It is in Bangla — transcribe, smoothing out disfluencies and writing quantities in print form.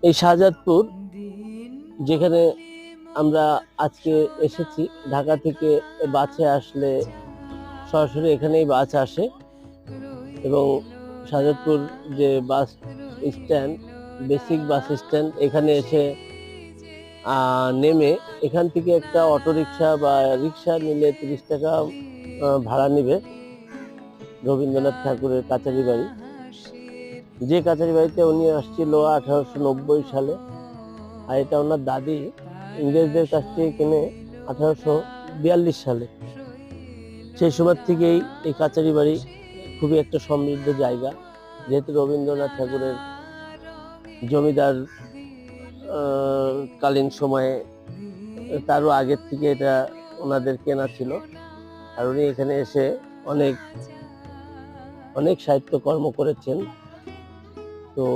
এই শাহজাদপুর, যেখানে আমরা আজকে এসেছি, ঢাকা থেকে বাসে আসলে সরাসরি এখানেই বাস আসে এবং শাহজাদপুর যে bus stand, basic bus stand, এখানে এসে নেমে এখান থেকে একটা অটোরিকশা বা রিক্সা নিলে 30 টাকা ভাড়া নিবে রবীন্দ্রনাথ ঠাকুরের কাচারি বাড়ি। যে কাচারি বাড়িতে উনি আসছিল 1890 সালে, আর এটা ওনার দাদি ইংরেজদের কাছ থেকে কিনে 1842 সালে। সেই সময় থেকেই এই কাচারি বাড়ি খুবই একটা সমৃদ্ধ জায়গা, যেহেতু রবীন্দ্রনাথ ঠাকুরের জমিদার কালীন সময়ে, তারও আগের থেকে এটা ওনাদের কেনা ছিল। আর উনি এখানে এসে অনেক অনেক সাহিত্য কর্ম করেছেন। তো